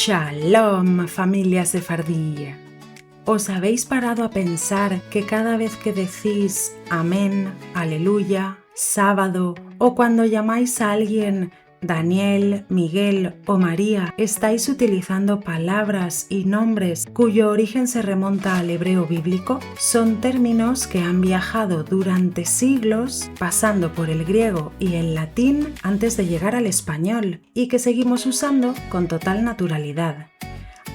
Shalom, familia sefardí. ¿Os habéis parado a pensar que cada vez que decís amén, aleluya, sábado o cuando llamáis a alguien Daniel, Miguel o María, estáis utilizando palabras y nombres cuyo origen se remonta al hebreo bíblico? Son términos que han viajado durante siglos, pasando por el griego y el latín antes de llegar al español, y que seguimos usando con total naturalidad.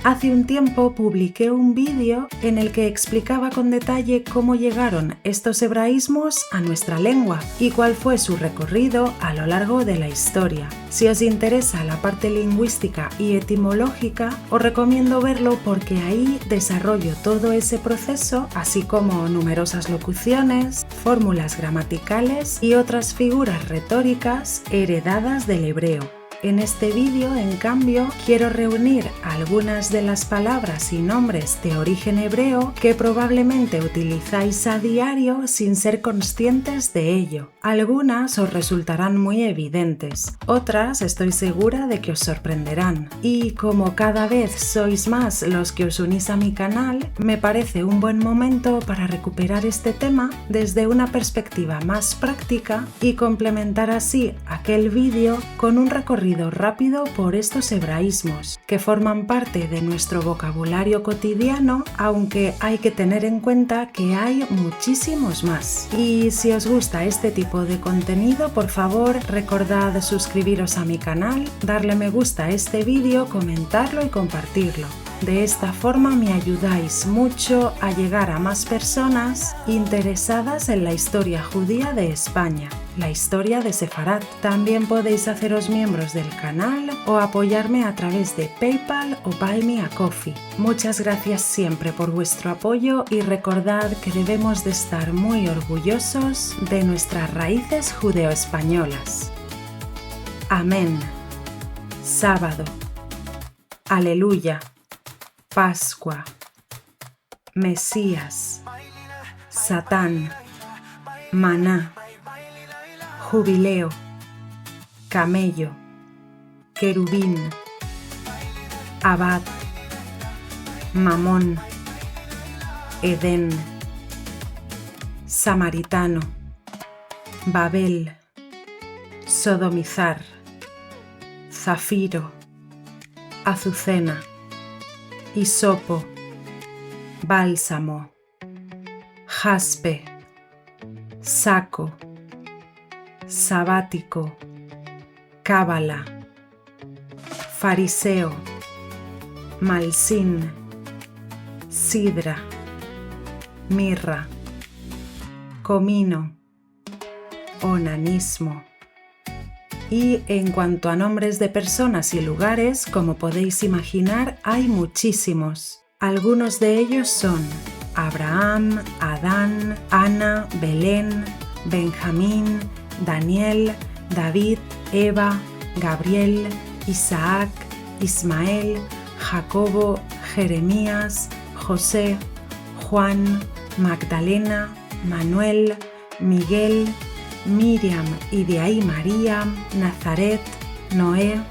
Hace un tiempo publiqué un vídeo en el que explicaba con detalle cómo llegaron estos hebraísmos a nuestra lengua y cuál fue su recorrido a lo largo de la historia. Si os interesa la parte lingüística y etimológica, os recomiendo verlo porque ahí desarrollo todo ese proceso, así como numerosas locuciones, fórmulas gramaticales y otras figuras retóricas heredadas del hebreo. En este vídeo, en cambio, quiero reunir algunas de las palabras y nombres de origen hebreo que probablemente utilizáis a diario sin ser conscientes de ello. Algunas os resultarán muy evidentes, otras estoy segura de que os sorprenderán. Y como cada vez sois más los que os unís a mi canal, me parece un buen momento para recuperar este tema desde una perspectiva más práctica y complementar así aquel vídeo con un recorrido rápido por estos hebraísmos, que forman parte de nuestro vocabulario cotidiano, aunque hay que tener en cuenta que hay muchísimos más. Y si os gusta este tipo de contenido, por favor recordad suscribiros a mi canal, darle me gusta a este vídeo, comentarlo y compartirlo. De esta forma me ayudáis mucho a llegar a más personas interesadas en la historia judía de España, la historia de Sefarat. También podéis haceros miembros del canal o apoyarme a través de PayPal o Buy Me a Coffee. Muchas gracias siempre por vuestro apoyo y recordad que debemos de estar muy orgullosos de nuestras raíces judeo-españolas. Amén. Sábado. Aleluya. Pascua, Mesías, Satán, Maná, Jubileo, Camello, Querubín, Abad, Mamón, Edén, Samaritano, Babel, Sodomizar, Zafiro, Azucena, hisopo, bálsamo, jaspe, saco, sabático, cábala, fariseo, malsín, sidra, mirra, comino, onanismo. Y en cuanto a nombres de personas y lugares, como podéis imaginar, hay muchísimos. Algunos de ellos son Abraham, Adán, Ana, Belén, Benjamín, Daniel, David, Eva, Gabriel, Isaac, Ismael, Jacobo, Jeremías, José, Juan, Magdalena, Manuel, Miguel, Miriam y de ahí María, Nazaret, Noé,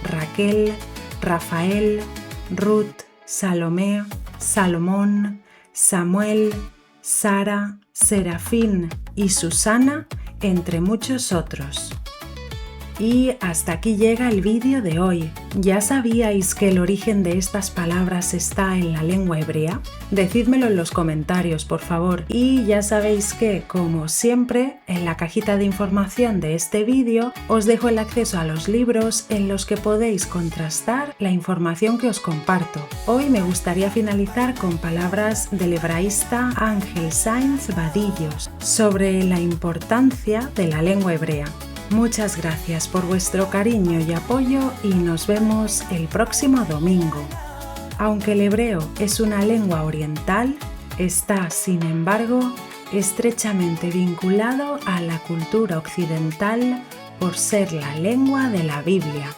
Raquel, Rafael, Ruth, Salomé, Salomón, Samuel, Sara, Serafín y Susana, entre muchos otros. Y hasta aquí llega el vídeo de hoy. ¿Ya sabíais que el origen de estas palabras está en la lengua hebrea? Decídmelo en los comentarios, por favor. Y ya sabéis que, como siempre, en la cajita de información de este vídeo os dejo el acceso a los libros en los que podéis contrastar la información que os comparto. Hoy me gustaría finalizar con palabras del hebraísta Ángel Sáenz Vadillos sobre la importancia de la lengua hebrea. Muchas gracias por vuestro cariño y apoyo y nos vemos el próximo domingo. Aunque el hebreo es una lengua oriental, está, sin embargo, estrechamente vinculado a la cultura occidental por ser la lengua de la Biblia.